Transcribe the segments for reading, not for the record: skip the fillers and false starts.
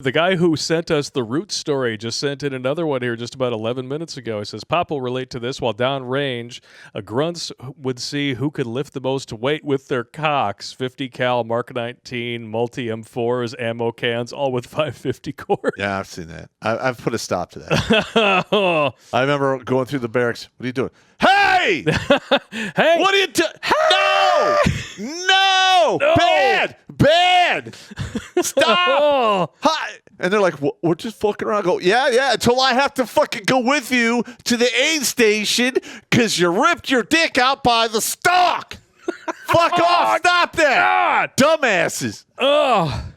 The guy who sent us the root story just sent in another one here just about 11 minutes ago. He says, Pop will relate to this. While downrange, grunts would see who could lift the most weight with their cocks. 50 cal, Mark 19, multi-M4s, ammo cans, all with 550 core. Yeah, I've seen that. I've put a stop to that. I remember going through the barracks. What are you doing? Hey! Hey! What are you doing? No! Bad! Stop! Hi! And they're like, we're just fucking around. I go, yeah, until I have to fucking go with you to the aid station because you ripped your dick out by the stalk. Fuck off. Stop that. God. Dumbasses. Oh.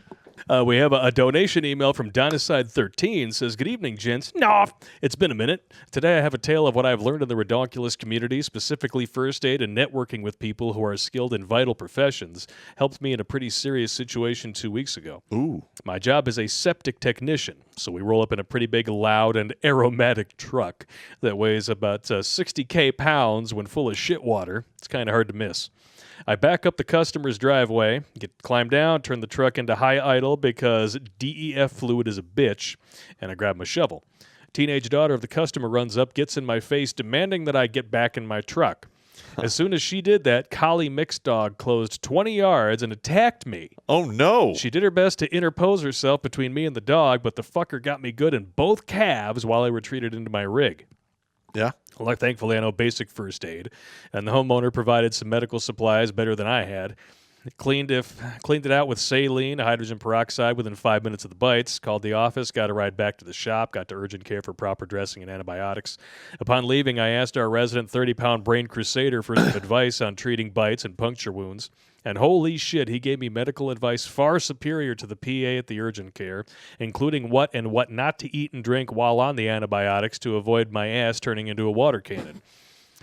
We have a donation email from Dynaside13. Says, good evening, gents. No, it's been a minute. Today I have a tale of what I've learned in the redonkulous community, specifically first aid and networking with people who are skilled in vital professions. Helped me in a pretty serious situation 2 weeks ago. Ooh. My job is a septic technician, so we roll up in a pretty big, loud, and aromatic truck that weighs about 60K pounds when full of shit water. It's kind of hard to miss. I back up the customer's driveway, climb down, turn the truck into high idle because DEF fluid is a bitch, and I grab my shovel. Teenage daughter of the customer runs up, gets in my face, demanding that I get back in my truck. As soon as she did that, collie mixed dog closed 20 yards and attacked me. Oh, no. She did her best to interpose herself between me and the dog, but the fucker got me good in both calves while I retreated into my rig. Yeah. Well, thankfully, I know basic first aid, and the homeowner provided some medical supplies better than I had. Cleaned it out with saline, hydrogen peroxide within 5 minutes of the bites, called the office, got a ride back to the shop, got to urgent care for proper dressing and antibiotics. Upon leaving, I asked our resident 30-pound brain crusader for some advice on treating bites and puncture wounds. And holy shit, he gave me medical advice far superior to the PA at the urgent care, including what and what not to eat and drink while on the antibiotics to avoid my ass turning into a water cannon.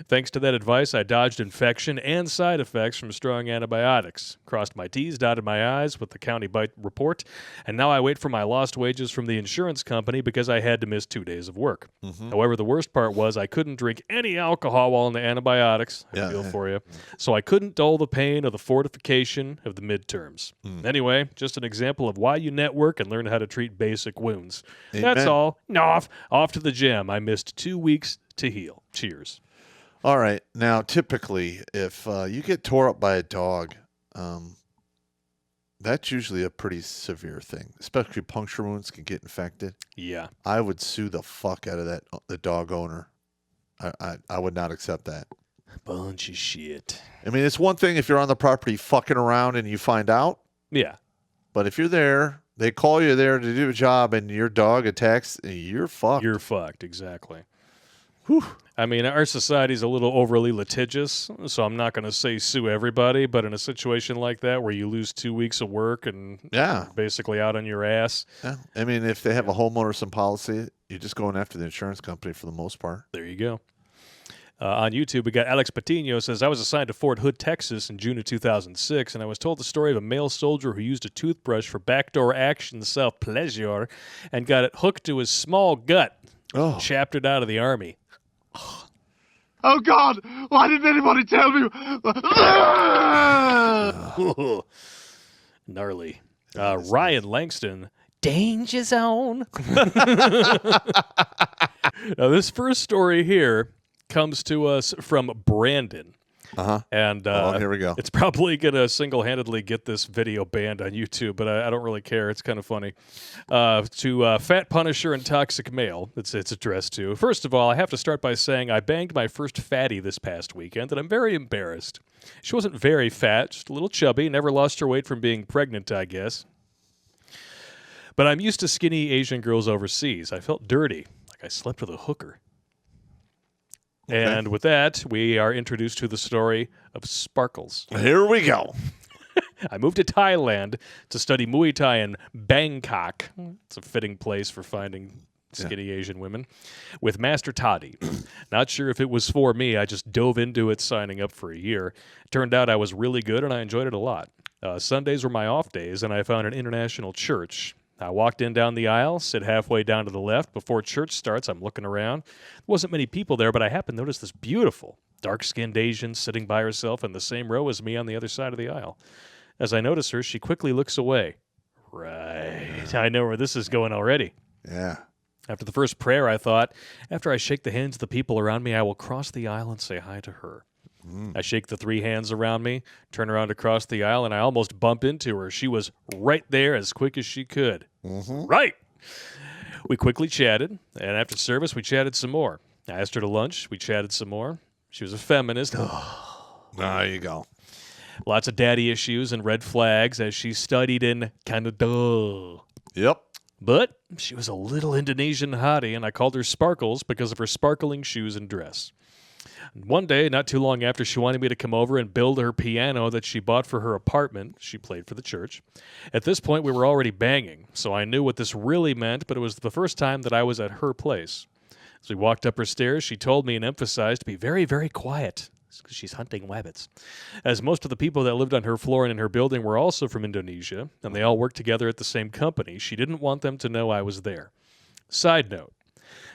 Thanks to that advice, I dodged infection and side effects from strong antibiotics. Crossed my T's, dotted my I's with the county bite report, and now I wait for my lost wages from the insurance company because I had to miss 2 days of work. Mm-hmm. However, the worst part was I couldn't drink any alcohol while on the antibiotics. I feel for you. So I couldn't dull the pain of the fortification of the midterms. Anyway, just an example of why you network and learn how to treat basic wounds. Amen. That's all. Off to the gym. I missed 2 weeks to heal. Cheers. All right. Now, typically, if you get tore up by a dog, that's usually a pretty severe thing. Especially puncture wounds can get infected. Yeah. I would sue the fuck out of the dog owner. I would not accept that. Bunch of shit. I mean, it's one thing if you're on the property fucking around and you find out. Yeah. But if you're there, they call you there to do a job and your dog attacks, you're fucked. You're fucked, exactly. Whew. I mean, our society's a little overly litigious, so I'm not going to say sue everybody, but in a situation like that where you lose 2 weeks of work and you're basically out on your ass. Yeah. I mean, if they have a homeowner some policy, you're just going after the insurance company for the most part. There you go. On YouTube, we got Alex Patino says, I was assigned to Fort Hood, Texas in June of 2006, and I was told the story of a male soldier who used a toothbrush for backdoor action self-pleasure and got it hooked to his small gut. Chaptered out of the Army. Oh, God! Why didn't anybody tell me? Gnarly. Ryan Langston, Danger Zone. Now, this first story here comes to us from Brandon. And here we go. It's probably going to single-handedly get this video banned on YouTube, but I don't really care. It's kind of funny. To Fat Punisher and Toxic Male, it's addressed to. First of all, I have to start by saying I banged my first fatty this past weekend, and I'm very embarrassed. She wasn't very fat, just a little chubby, never lost her weight from being pregnant, I guess. But I'm used to skinny Asian girls overseas. I felt dirty, like I slept with a hooker. Okay. And with that, we are introduced to the story of Sparkles. Here we go. I moved to Thailand to study Muay Thai in Bangkok. It's a fitting place for finding skinny Asian women. With Master Toddy. Not sure if it was for me. I just dove into it, signing up for a year. Turned out I was really good, and I enjoyed it a lot. Sundays were my off days, and I found an international church. I walked in down the aisle, sit halfway down to the left. Before church starts, I'm looking around. There wasn't many people there, but I happened to notice this beautiful, dark-skinned Asian sitting by herself in the same row as me on the other side of the aisle. As I notice her, she quickly looks away, Right. I know where this is going already. Yeah. After the first prayer, I thought, after I shake the hands of the people around me, I will cross the aisle and say hi to her. I shake the 3 hands around me, turn around to cross the aisle, and I almost bump into her. She was right there as quick as she could. Right. We quickly chatted, and after service, we chatted some more. I asked her to lunch. We chatted some more. She was a feminist. There you go. Lots of daddy issues and red flags as she studied in Canada. Yep. But she was a little Indonesian hottie, and I called her Sparkles because of her sparkling shoes and dress. One day, not too long after, she wanted me to come over and build her piano that she bought for her apartment. She played for the church. At this point, we were already banging, so I knew what this really meant, but it was the first time that I was at her place. As we walked up her stairs, she told me and emphasized to be very, very quiet, because she's hunting rabbits. As most of the people that lived on her floor and in her building were also from Indonesia, and they all worked together at the same company, she didn't want them to know I was there. Side note.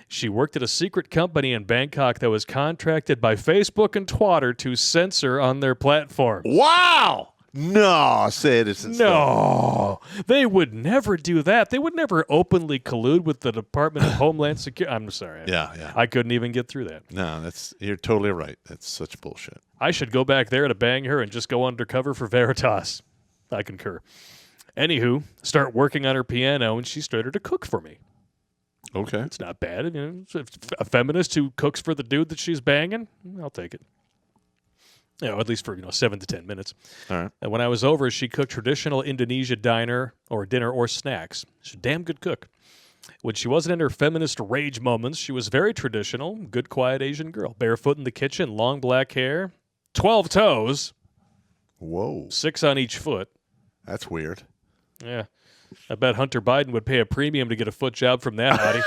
She worked at a secret company in Bangkok that was contracted by Facebook and Twitter to censor on their platform. Wow. No, say it isn't. No, they would never do that. They would never openly collude with the Department of Homeland Security. I'm sorry. Yeah. I couldn't even get through that. No, you're totally right. That's such bullshit. I should go back there to bang her and just go undercover for Veritas. I concur. Anywho, start working on her piano, and she started to cook for me. Okay. It's not bad. You know, a feminist who cooks for the dude that she's banging, I'll take it. You know, at least for 7 to 10 minutes. All right. And when I was over, she cooked traditional Indonesia dinner or snacks. She's a damn good cook. When she wasn't in her feminist rage moments, she was very traditional, good, quiet Asian girl. Barefoot in the kitchen, long black hair, 12 toes. Whoa. 6 on each foot. That's weird. Yeah. I bet Hunter Biden would pay a premium to get a foot job from that hottie.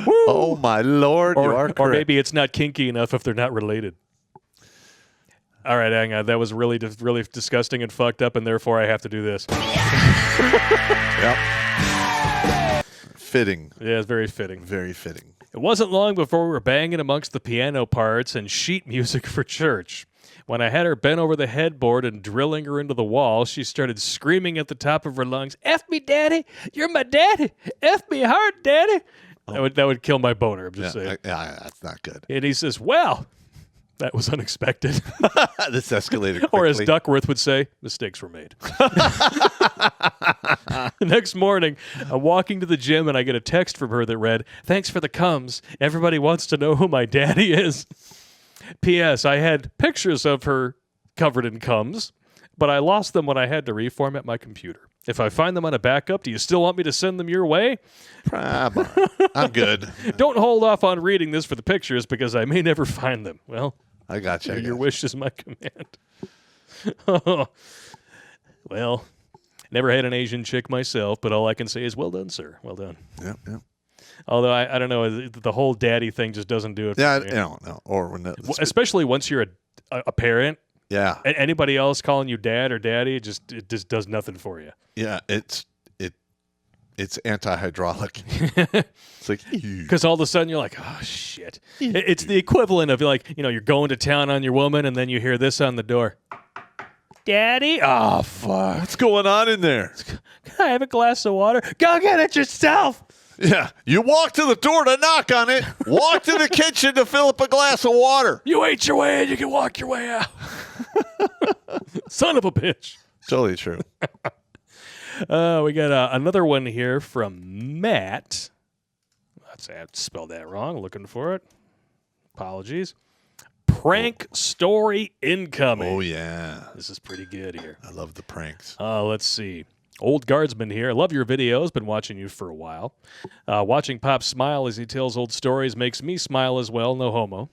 Oh, my Lord. You are correct. Or maybe it's not kinky enough if they're not related. All right, hang on. That was really disgusting and fucked up, and therefore I have to do this. Yep. Fitting. Yeah, it's very fitting. Very fitting. It wasn't long before we were banging amongst the piano parts and sheet music for church. When I had her bent over the headboard and drilling her into the wall, she started screaming at the top of her lungs, "F me, Daddy! You're my daddy! F me hard, Daddy!" Oh. That would kill my boner, I'm just saying. Yeah, that's not good. And he says, "Well, that was unexpected." This escalated quickly. Or as Duckworth would say, mistakes were made. The next morning, I'm walking to the gym and I get a text from her that read, "Thanks for the cums. Everybody wants to know who my daddy is." P.S. I had pictures of her covered in cums, but I lost them when I had to reformat my computer. If I find them on a backup, do you still want me to send them your way? I'm good. Don't hold off on reading this for the pictures because I may never find them. Well, I got you. Your wish is my command. Oh. Well, never had an Asian chick myself, but all I can say is well done, sir. Well done. Yep. Although I don't know, the whole daddy thing just doesn't do it. Yeah, for me. no. Or when especially once you're a parent. Yeah. Anybody else calling you dad or daddy, it just does nothing for you. Yeah, it's anti-hydraulic. It's like because all of a sudden you're like, oh shit. It's the equivalent of you're going to town on your woman and then you hear this on the door. Daddy? Oh fuck. What's going on in there? Can I have a glass of water? Go get it yourself. Yeah, you walk to the door to knock on it, walk to the kitchen to fill up a glass of water. You ate your way in, you can walk your way out. Son of a bitch. Totally true. We got another one here from Matt. Let's say I spelled that wrong. Looking for it. Apologies. Prank story incoming. Oh, yeah. This is pretty good here. I love the pranks. Let's see. Old Guardsman here. I love your videos. Been watching you for a while. Watching Pop smile as he tells old stories makes me smile as well. No homo.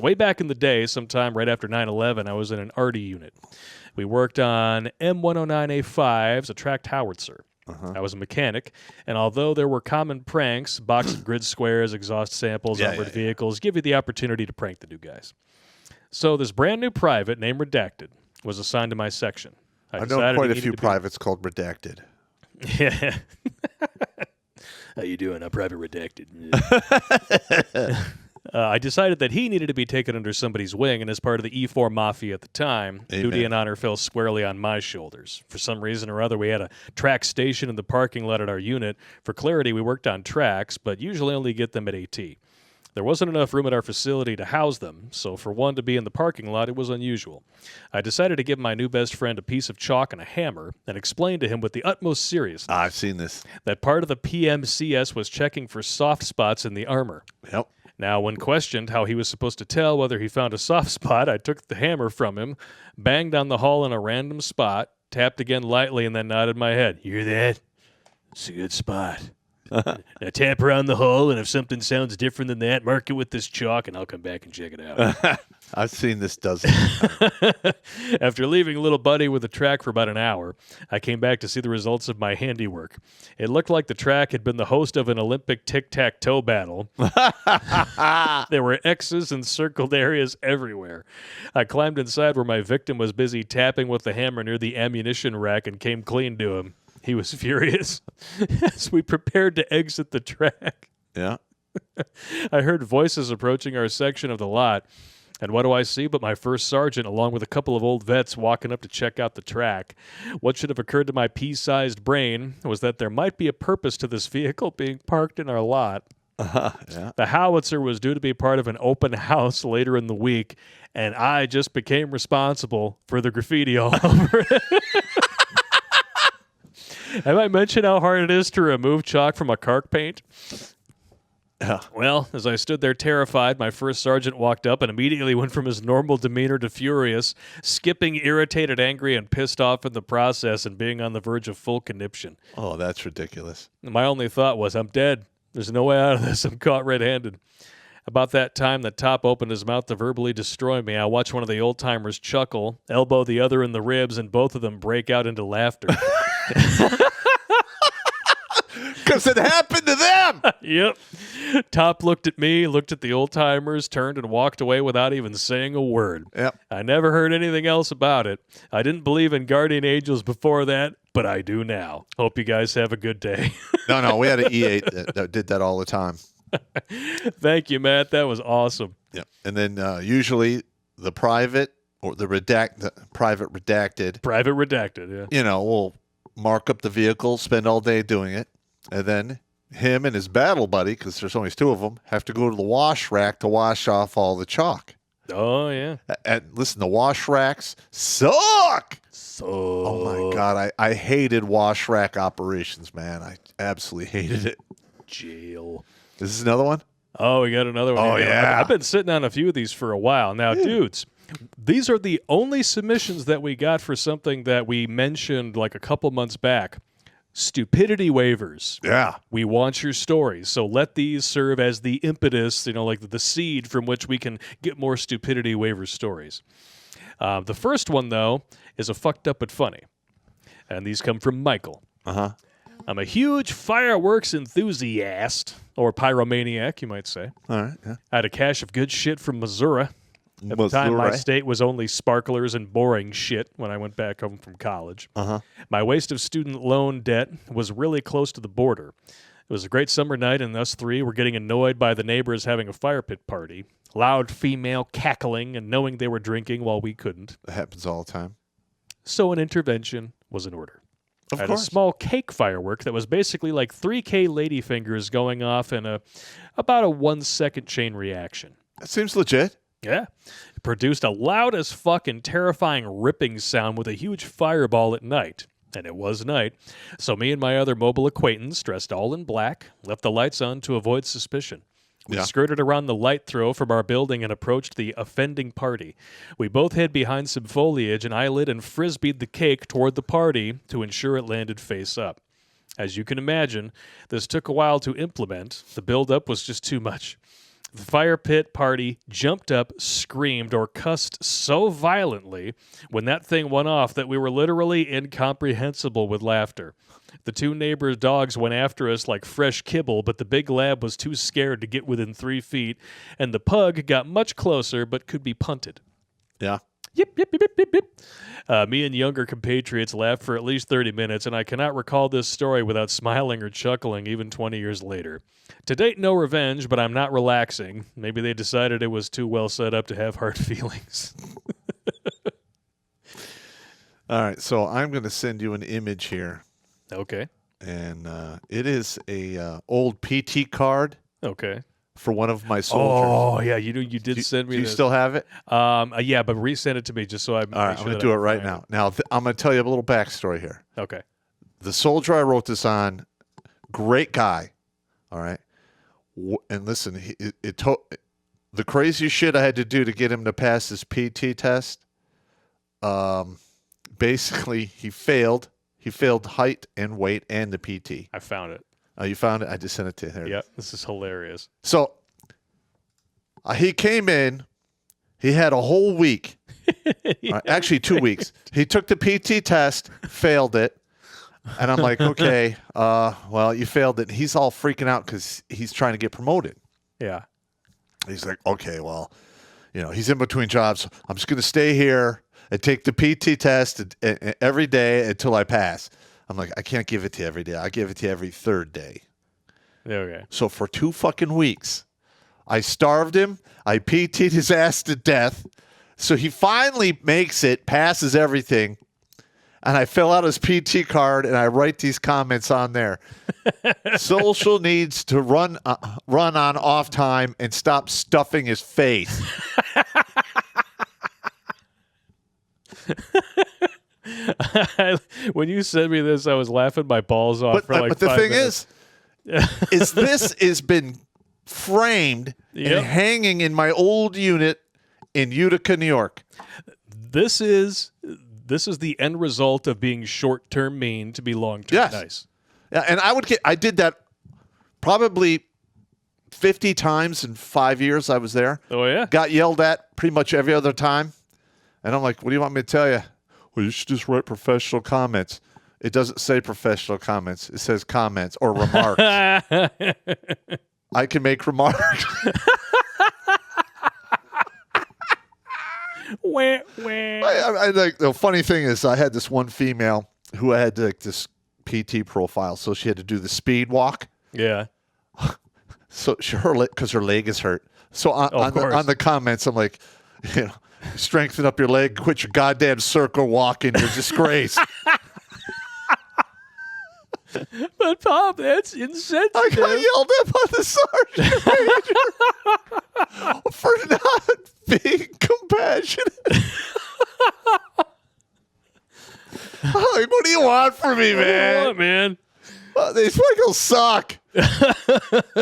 Way back in the day, sometime right after 9/11, I was in an arty unit. We worked on M109A5s, a tracked howitzer. I was a mechanic, and although there were common pranks, box of grid squares, exhaust samples, armored vehicles, give you the opportunity to prank the new guys. So this brand new private, named Redacted, was assigned to my section. I know quite a few privates called Redacted. Yeah. How you doing? I'm Private Redacted. I decided that he needed to be taken under somebody's wing, and as part of the E4 Mafia at the time, duty and honor fell squarely on my shoulders. For some reason or other, we had a track station in the parking lot at our unit. For clarity, we worked on tracks, but usually only get them at AT. There wasn't enough room at our facility to house them, so for one to be in the parking lot, it was unusual. I decided to give my new best friend a piece of chalk and a hammer and explain to him with the utmost seriousness I've seen this. that part of the PMCS was checking for soft spots in the armor. Yep. Now, when questioned how he was supposed to tell whether he found a soft spot, I took the hammer from him, banged on the hull in a random spot, tapped again lightly, and then nodded my head. You hear that? It's a good spot. Now tap around the hull, and if something sounds different than that, mark it with this chalk, and I'll come back and check it out. I've seen this dozens of times. After leaving little buddy with the track for about an hour, I came back to see the results of my handiwork. It looked like the track had been the host of an Olympic tic-tac-toe battle. There were X's and circled areas everywhere. I climbed inside where my victim was busy tapping with the hammer near the ammunition rack and came clean to him. He was furious as we prepared to exit the track. Yeah. I heard voices approaching our section of the lot. And what do I see but my first sergeant along with a couple of old vets walking up to check out the track. What should have occurred to my pea-sized brain was that there might be a purpose to this vehicle being parked in our lot. Yeah. The howitzer was due to be part of an open house later in the week, and I just became responsible for the graffiti all over it. Have I mentioned how hard it is to remove chalk from a caulk paint? Yeah. Well, as I stood there terrified, my first sergeant walked up and immediately went from his normal demeanor to furious, skipping irritated, angry, and pissed off in the process and being on the verge of full conniption. Oh, that's ridiculous. My only thought was, I'm dead. There's no way out of this. I'm caught red-handed. About that time, the top opened his mouth to verbally destroy me. I watched one of the old-timers chuckle, elbow the other in the ribs, and both of them break out into laughter. Because it happened to them. Yep. Top looked at me, looked at the old-timers, turned and walked away without even saying a word. Yep. I never heard anything else about it. I didn't believe in guardian angels before that, but I do now. Hope you guys have a good day. No, we had an E8 that did that all the time. Thank you, Matt. That was awesome. Yeah. And then usually the private or the private redacted, Private redacted, yeah. will mark up the vehicle, spend all day doing it, and then him and his battle buddy, because there's only two of them, have to go to the wash rack to wash off all the chalk. Oh, yeah. And listen, the wash racks suck. So, Oh my God, I hated wash rack operations, man. I absolutely hated it. jail. Is this another one? Oh, we got another one. Oh, here. yeah. I've been sitting on a few of these for a while. Now, dudes, these are the only submissions that we got for something that we mentioned like a couple months back. Stupidity waivers. Yeah. We want your stories. So let these serve as the impetus, like the seed from which we can get more stupidity waiver stories. The first one, though, is a fucked up but funny. And these come from Michael. Uh-huh. I'm a huge fireworks enthusiast, or pyromaniac, you might say. All right. Yeah. I had a cache of good shit from Missouri. At the time, my Missouri. state was only sparklers and boring shit when I went back home from college. Uh-huh. My waste of student loan debt was really close to the border. It was a great summer night, and us three were getting annoyed by the neighbors having a fire pit party. Loud female cackling and knowing they were drinking while we couldn't. That happens all the time. So an intervention was in order. Of I had course. a small cake firework that was basically like 3K ladyfingers going off in about a 1 second chain reaction. That seems legit. Yeah. It produced a loud as fuck and terrifying ripping sound with a huge fireball at night. And it was night. So me and my other mobile acquaintance, dressed all in black, left the lights on to avoid suspicion. We Yeah. skirted around the light throw from our building and approached the offending party. We both hid behind some foliage, and I lit and frisbeed the cake toward the party to ensure it landed face up. As you can imagine, this took a while to implement. The build-up was just too much. The fire pit party jumped up, screamed, or cussed so violently when that thing went off that we were literally incomprehensible with laughter. The two neighbors' dogs went after us like fresh kibble, but the big lab was too scared to get within 3 feet, and the pug got much closer but could be punted. Yeah. Yip, yip, yip, yip, yip, yip. Me and younger compatriots laughed for at least 30 minutes, and I cannot recall this story without smiling or chuckling even 20 years later. To date, no revenge, but I'm not relaxing. Maybe they decided it was too well set up to have hard feelings. All right, so I'm going to send you an image here, Okay. and it is a old PT card Okay. for one of my soldiers. Oh, yeah, you did send me Do you this. still have it? Yeah, but resend it to me just so I All right, I'm going to do it right now. Now, I'm going to tell you a little backstory here. Okay. The soldier I wrote this on, great guy, all right? And listen, the crazy shit I had to do to get him to pass his PT test, basically he failed. He failed height and weight and the PT. I found it. Oh, you found it? I just sent it to him. Yep, this is hilarious. So he came in. He had a whole week. Actually, 2 weeks. He took the PT test, failed it. And I'm like, okay, well, you failed it. He's all freaking out because he's trying to get promoted. Yeah. He's like, okay, well, he's in between jobs. I'm just going to stay here and take the PT test every day until I pass. I'm like, I can't give it to you every day. I give it to you every third day. Okay. So for 2 fucking weeks, I starved him. I PT'd his ass to death. So he finally makes it, passes everything. And I fill out his PT card and I write these comments on there. Social needs to run on off time and stop stuffing his face. When you sent me this, I was laughing my balls off for like but the 5 thing minutes. is this has been framed Yep. and hanging in my old unit in Utica, New York. This is the end result of being short-term mean to be long-term Yes. nice. Yeah, and I did that probably 50 times in 5 years I was there. Oh, yeah? Got yelled at pretty much every other time. And I'm like, what do you want me to tell you? Well, you should just write professional comments. It doesn't say professional comments. It says comments or remarks. I can make remarks. Wah, wah. I like the funny thing is I had this one female who had like this PT profile, so she had to do the speed walk. Yeah. So because her leg is hurt. So on the comments, I'm like, strengthen up your leg, quit your goddamn circle walking, you're a disgrace. But Tom, that's insensitive. I got yelled at by the sergeant major for not being compassionate. I'm like, what do you want from me, man? What, man? These fucking suck.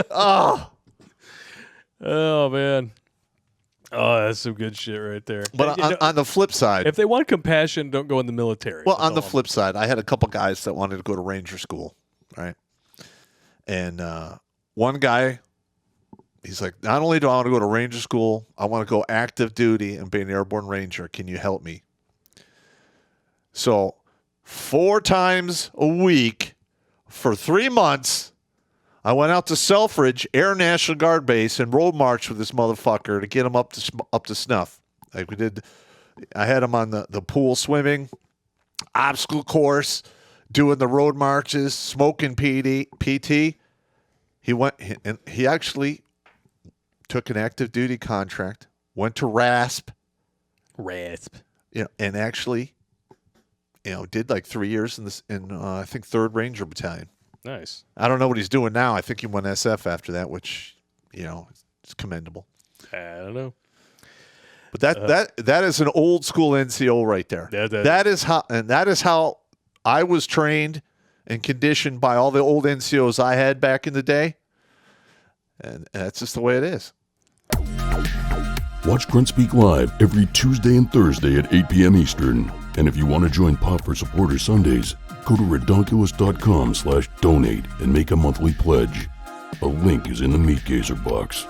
Oh, man. Oh, that's some good shit right there. but on the flip side, if they want compassion, don't go in the military. well, That's on the all. flip side, I had a couple guys that wanted to go to Ranger school, right? And one guy, he's like, not only do I want to go to Ranger school, I want to go active duty and be an airborne ranger. Can you help me? So 4 times a week for 3 months, I went out to Selfridge Air National Guard Base and road marched with this motherfucker to get him up to snuff. Like we did, I had him on the pool swimming, obstacle course, doing the road marches, smoking PT. He actually took an active duty contract, went to RASP, and actually, did like 3 years in I think 3rd Ranger Battalion. Nice. I don't know what he's doing now. I think he won SF after that, which, it's commendable. I don't know. But that is an old school NCO right there. That is how I was trained and conditioned by all the old NCOs I had back in the day. And that's just the way it is. Watch Grunt Speak live every Tuesday and Thursday at 8 p.m. Eastern. And if you want to join Pop for Supporter Sundays, go to redonkulous.com/donate and make a monthly pledge. A link is in the Meat Gazer box.